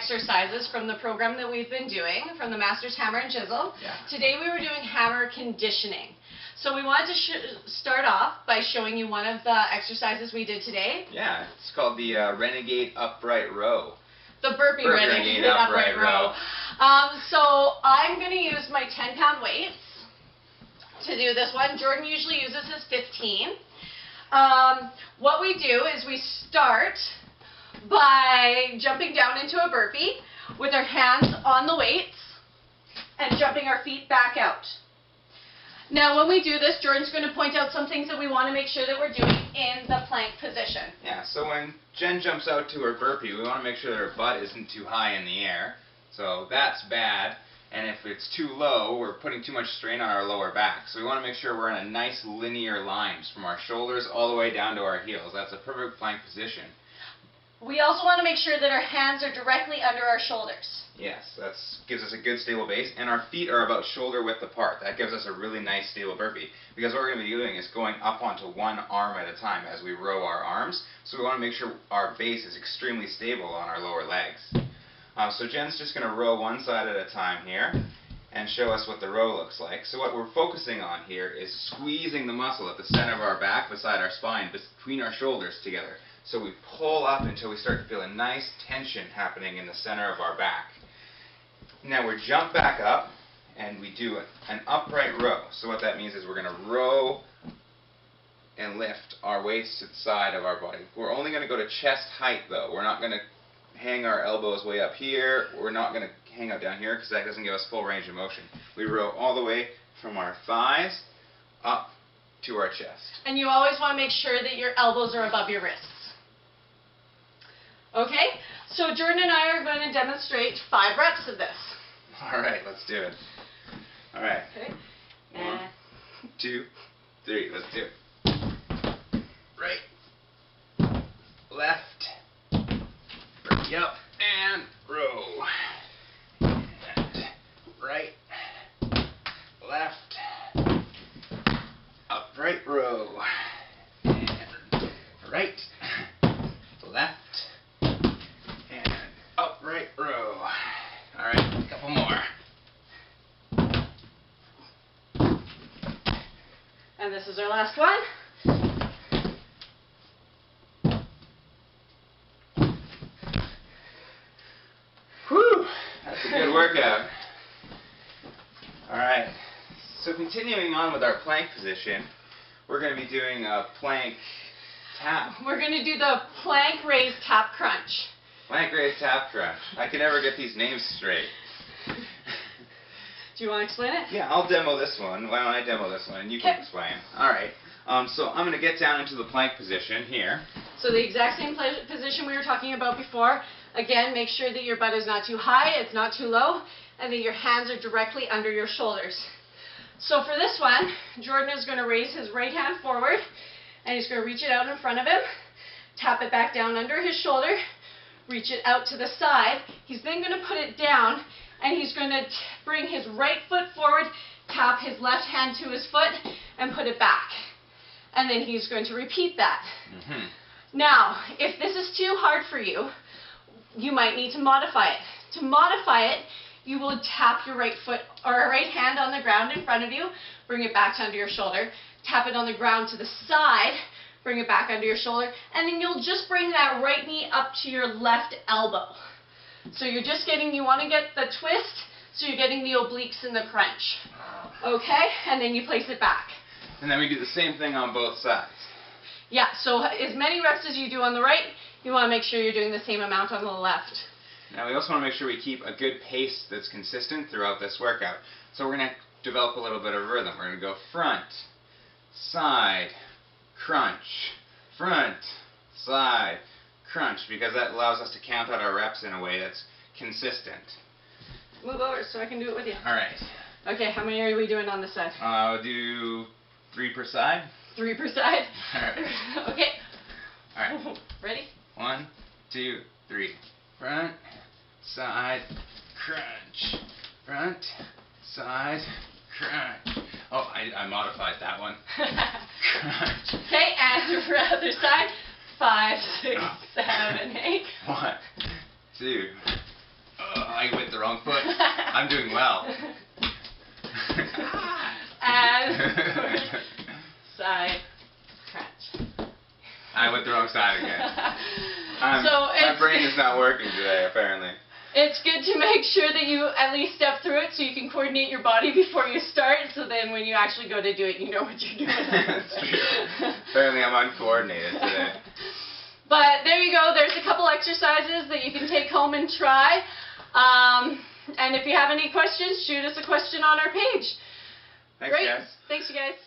exercises from the program that we've been doing, from the Masters Hammer and Chisel. Yeah. Today we were doing hammer conditioning. So we wanted to start off by showing you one of the exercises we did today. Yeah, it's called the Renegade Upright Row. The Burpee Renegade Upright Row. So I'm going to use my 10-pound weights to do this one. Jordan usually uses his 15. What we do is we start by jumping down into a burpee with our hands on the weights and jumping our feet back out. Now when we do this, Jordan's going to point out some things that we want to make sure that we're doing in the plank position. Yeah, so when Jen jumps out to her burpee, we want to make sure that her butt isn't too high in the air. So that's bad. And if it's too low, we're putting too much strain on our lower back. So we want to make sure we're in a nice linear lines from our shoulders all the way down to our heels. That's a perfect plank position. We also want to make sure that our hands are directly under our shoulders. Yes, that gives us a good stable base, and our feet are about shoulder width apart. That gives us a really nice stable burpee, because what we're going to be doing is going up onto one arm at a time as we row our arms. So we want to make sure our base is extremely stable on our lower legs. So Jen's just going to row one side at a time here and show us what the row looks like. So what we're focusing on here is squeezing the muscle at the center of our back beside our spine, between our shoulders together. So we pull up until we start to feel a nice tension happening in the center of our back. Now we jump back up and we do an upright row. So what that means is we're going to row and lift our weights to the side of our body. We're only going to go to chest height though. We're not going to hang our elbows way up here. We're not going to hang out down here because that doesn't give us full range of motion. We row all the way from our thighs up to our chest. And you always want to make sure that your elbows are above your wrists. Okay, so Jordan and I are going to demonstrate 5 reps of this. All right, let's do it. All right. Okay. 1, 2, 3. Let's do it. Right, left, burpee up, and row. And right, left, upright row. And right, left, and upright row. All right, a couple more. And this is our last one. Whew, that's a good workout. All right, so continuing on with our plank position, we're going to be doing a plank tap. We're going to do the plank raise tap crunch. Plank raise tap crunch. I can never get these names straight. Do you want to explain it? Yeah, I'll demo this one. Why don't I demo this one and you can explain. All right. So I'm going to get down into the plank position here. So the exact same position we were talking about before. Again, make sure that your butt is not too high, it's not too low, and that your hands are directly under your shoulders. So for this one, Jordan is going to raise his right hand forward, and he's going to reach it out in front of him, tap it back down under his shoulder, reach it out to the side. He's then going to put it down, and he's going to bring his right foot forward, tap his left hand to his foot, and put it back. And then he's going to repeat that. Now, if this is too hard for you, you might need to modify it. To modify it, you will tap your right foot or right hand on the ground in front of you, bring it back to under your shoulder, tap it on the ground to the side, bring it back under your shoulder, and then you'll just bring that right knee up to your left elbow. So you're just getting, you want to get the twist, so you're getting the obliques in the crunch. Okay? And then you place it back. And then we do the same thing on both sides. Yeah, so as many reps as you do on the right, you want to make sure you're doing the same amount on the left. Now we also want to make sure we keep a good pace that's consistent throughout this workout. So we're going to develop a little bit of rhythm. We're going to go front, side, crunch, front, side, crunch, because that allows us to count out our reps in a way that's consistent. Move over so I can do it with you. All right. Okay, how many are we doing on this side? We'll do 3 per side. 3 per side? All right. Okay. All right. Ready? 1, 2, 3. Front, side, crunch. Front, side, crunch. Oh, I modified that one. Crunch. Okay, and for the other side. 5, 6, 7, 8. 1, 2, I went the wrong foot. I'm doing well. And side crunch. I went the wrong side again. My brain is not working today, apparently. It's good to make sure that you at least step through it so you can coordinate your body before you start, so then when you actually go to do it, you know what you're doing. That's true. Apparently I'm uncoordinated today. But there you go. There's a couple exercises that you can take home and try. And if you have any questions, shoot us a question on our page. Thanks, guys. Thanks, you guys.